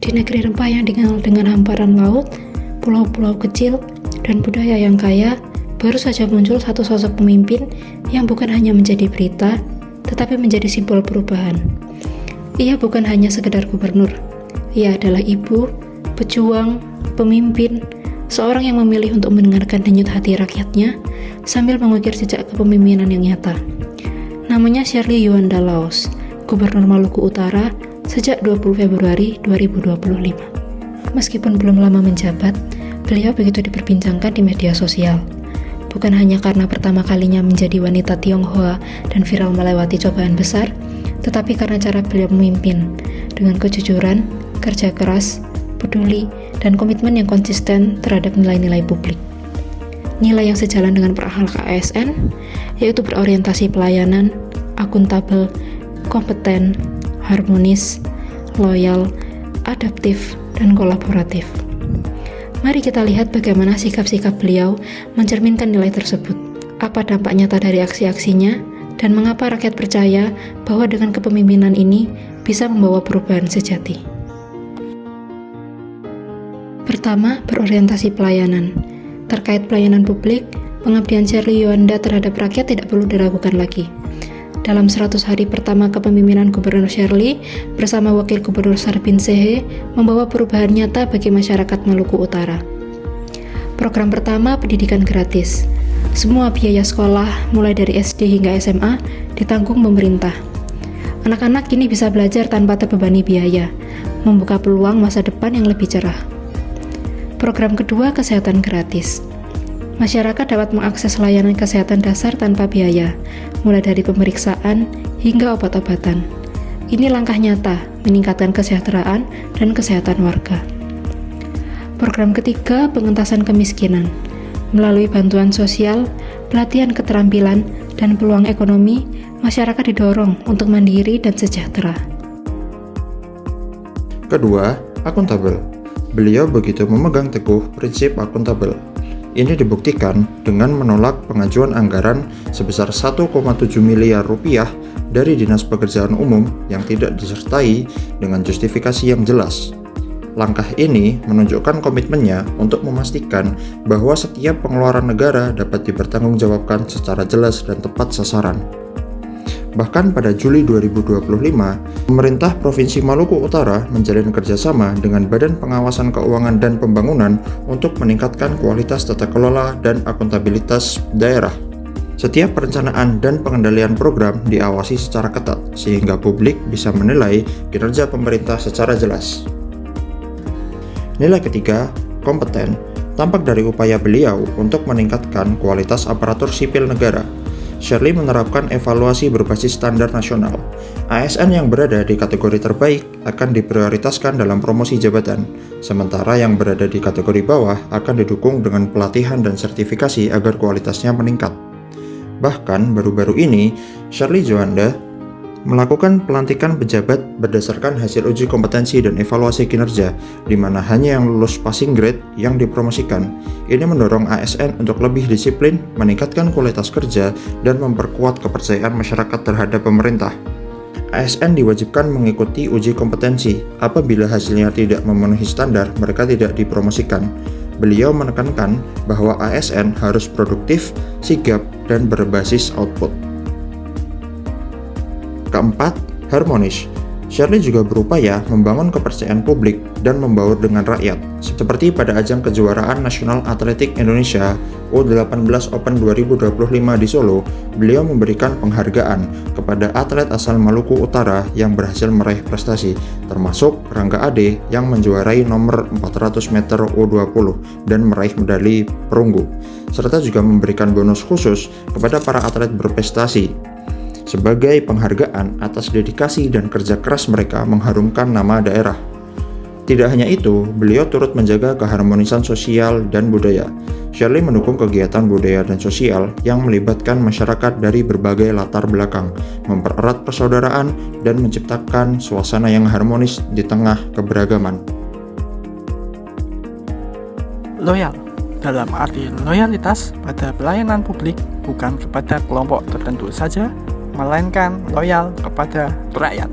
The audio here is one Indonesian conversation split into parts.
Di negeri rempah yang dikenal dengan hamparan laut, pulau-pulau kecil, dan budaya yang kaya, baru saja muncul satu sosok pemimpin yang bukan hanya menjadi berita, tetapi menjadi simbol perubahan. Ia bukan hanya sekedar gubernur, ia adalah ibu, pejuang, pemimpin, seorang yang memilih untuk mendengarkan denyut hati rakyatnya sambil mengukir jejak kepemimpinan yang nyata. Namanya Shirley Yuanda Laos, Gubernur Maluku Utara sejak 20 Februari 2025. Meskipun belum lama menjabat, beliau begitu diperbincangkan di media sosial. Bukan hanya karena pertama kalinya menjadi wanita Tionghoa dan viral melewati cobaan besar, tetapi karena cara beliau memimpin dengan kejujuran, kerja keras, peduli, dan komitmen yang konsisten terhadap nilai-nilai publik. Nilai yang sejalan dengan perangkat ASN, yaitu berorientasi pelayanan, akuntabel, kompeten, harmonis, loyal, adaptif, dan kolaboratif. Mari kita lihat bagaimana sikap-sikap beliau mencerminkan nilai tersebut. Apa dampak nyata dari aksi-aksinya, dan mengapa rakyat percaya bahwa dengan kepemimpinan ini bisa membawa perubahan sejati. Pertama, berorientasi pelayanan. Terkait pelayanan publik, pengabdian Shirley Yuanda terhadap rakyat tidak perlu diragukan lagi. Dalam 100 hari pertama kepemimpinan Gubernur Shirley bersama Wakil Gubernur Sarbin Sehe membawa perubahan nyata bagi masyarakat Maluku Utara. Program pertama, pendidikan gratis. Semua biaya sekolah, mulai dari SD hingga SMA, ditanggung pemerintah. Anak-anak kini bisa belajar tanpa terbebani biaya, membuka peluang masa depan yang lebih cerah. Program kedua, kesehatan gratis. Masyarakat dapat mengakses layanan kesehatan dasar tanpa biaya, mulai dari pemeriksaan hingga obat-obatan. Ini langkah nyata meningkatkan kesejahteraan dan kesehatan warga. Program ketiga, pengentasan kemiskinan. Melalui bantuan sosial, pelatihan keterampilan, dan peluang ekonomi, masyarakat didorong untuk mandiri dan sejahtera. Kedua, akuntabel. Beliau begitu memegang teguh prinsip akuntabel. Ini dibuktikan dengan menolak pengajuan anggaran sebesar 1,7 miliar rupiah dari Dinas Pekerjaan Umum yang tidak disertai dengan justifikasi yang jelas. Langkah ini menunjukkan komitmennya untuk memastikan bahwa setiap pengeluaran negara dapat dipertanggungjawabkan secara jelas dan tepat sasaran. Bahkan pada Juli 2025, pemerintah Provinsi Maluku Utara menjalin kerjasama dengan Badan Pengawasan Keuangan dan Pembangunan untuk meningkatkan kualitas tata kelola dan akuntabilitas daerah. Setiap perencanaan dan pengendalian program diawasi secara ketat, sehingga publik bisa menilai kinerja pemerintah secara jelas. Nilai ketiga, kompeten, tampak dari upaya beliau untuk meningkatkan kualitas aparatur sipil negara. Shirley menerapkan evaluasi berbasis standar nasional. ASN yang berada di kategori terbaik akan diprioritaskan dalam promosi jabatan, sementara yang berada di kategori bawah akan didukung dengan pelatihan dan sertifikasi agar kualitasnya meningkat. Bahkan baru-baru ini, Shirley Yuanda melakukan pelantikan pejabat berdasarkan hasil uji kompetensi dan evaluasi kinerja, di mana hanya yang lulus passing grade yang dipromosikan. Ini mendorong ASN untuk lebih disiplin, meningkatkan kualitas kerja, dan memperkuat kepercayaan masyarakat terhadap pemerintah. ASN diwajibkan mengikuti uji kompetensi. Apabila hasilnya tidak memenuhi standar, mereka tidak dipromosikan. Beliau menekankan bahwa ASN harus produktif, sigap, dan berbasis output. Keempat, harmonis. Shirley juga berupaya membangun kepercayaan publik dan membaur dengan rakyat. Seperti pada ajang kejuaraan nasional atletik Indonesia U18 Open 2025 di Solo, beliau memberikan penghargaan kepada atlet asal Maluku Utara yang berhasil meraih prestasi, termasuk Rangga Ade yang menjuarai nomor 400 meter U20 dan meraih medali perunggu, serta juga memberikan bonus khusus kepada para atlet berprestasi sebagai penghargaan atas dedikasi dan kerja keras mereka mengharumkan nama daerah. Tidak hanya itu, beliau turut menjaga keharmonisan sosial dan budaya. Shirley mendukung kegiatan budaya dan sosial yang melibatkan masyarakat dari berbagai latar belakang, mempererat persaudaraan, dan menciptakan suasana yang harmonis di tengah keberagaman. Loyal, dalam arti loyalitas pada pelayanan publik bukan kepada kelompok tertentu saja, melainkan loyal kepada rakyat.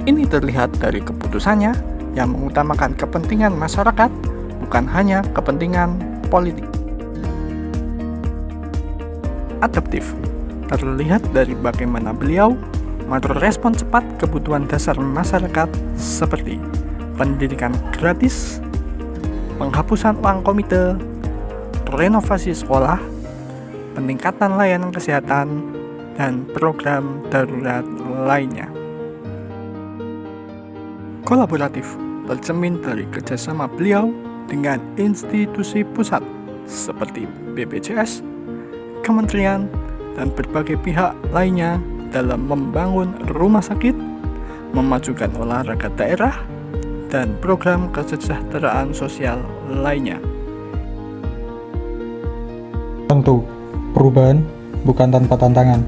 Ini terlihat dari keputusannya yang mengutamakan kepentingan masyarakat, bukan hanya kepentingan politik. Adaptif terlihat dari bagaimana beliau merespon cepat kebutuhan dasar masyarakat seperti pendidikan gratis, penghapusan uang komite, renovasi sekolah, peningkatan layanan kesehatan, dan program darurat lainnya. Kolaboratif tercermin dari kerjasama beliau dengan institusi pusat seperti BPJS, kementerian, dan berbagai pihak lainnya dalam membangun rumah sakit, memajukan olahraga daerah, dan program kesejahteraan sosial lainnya. Tentu, perubahan bukan tanpa tantangan.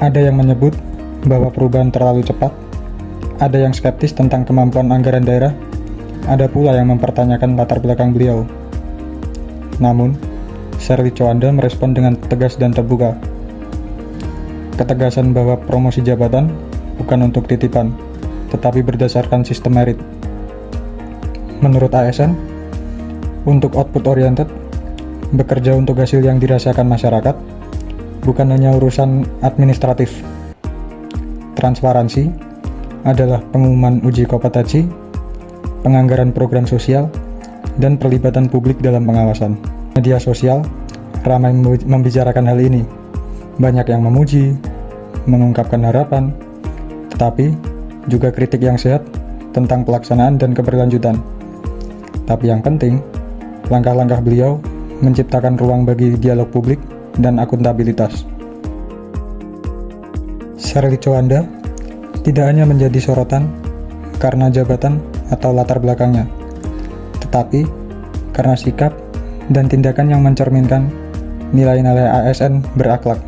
Ada yang menyebut bahwa perubahan terlalu cepat, ada yang skeptis tentang kemampuan anggaran daerah, ada pula yang mempertanyakan latar belakang beliau. Namun, Sherly Coanda merespon dengan tegas dan terbuka. Ketegasan bahwa promosi jabatan bukan untuk titipan, tetapi berdasarkan sistem merit. Menurut ASN, untuk output oriented, bekerja untuk hasil yang dirasakan masyarakat, bukan hanya urusan administratif. Transparansi adalah pengumuman uji kompetensi, penganggaran program sosial, dan perlibatan publik dalam pengawasan. Media sosial ramai membicarakan hal ini. Banyak yang memuji, mengungkapkan harapan, tetapi juga kritik yang sehat tentang pelaksanaan dan keberlanjutan. Tapi yang penting, langkah-langkah beliau menciptakan ruang bagi dialog publik dan akuntabilitas. Sherly Coanda tidak hanya menjadi sorotan karena jabatan atau latar belakangnya, tetapi karena sikap dan tindakan yang mencerminkan nilai-nilai ASN berakhlak,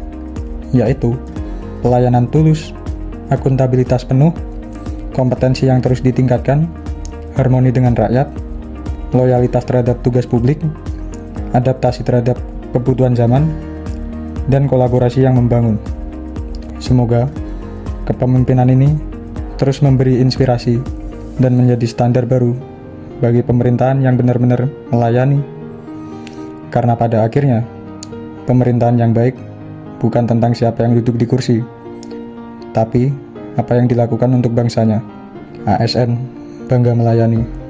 yaitu pelayanan tulus, akuntabilitas penuh, kompetensi yang terus ditingkatkan, harmoni dengan rakyat, loyalitas terhadap tugas publik, adaptasi terhadap kebutuhan zaman, dan kolaborasi yang membangun. Semoga kepemimpinan ini terus memberi inspirasi dan menjadi standar baru bagi pemerintahan yang benar-benar melayani. Karena pada akhirnya, pemerintahan yang baik bukan tentang siapa yang duduk di kursi, tapi apa yang dilakukan untuk bangsanya. ASN bangga melayani.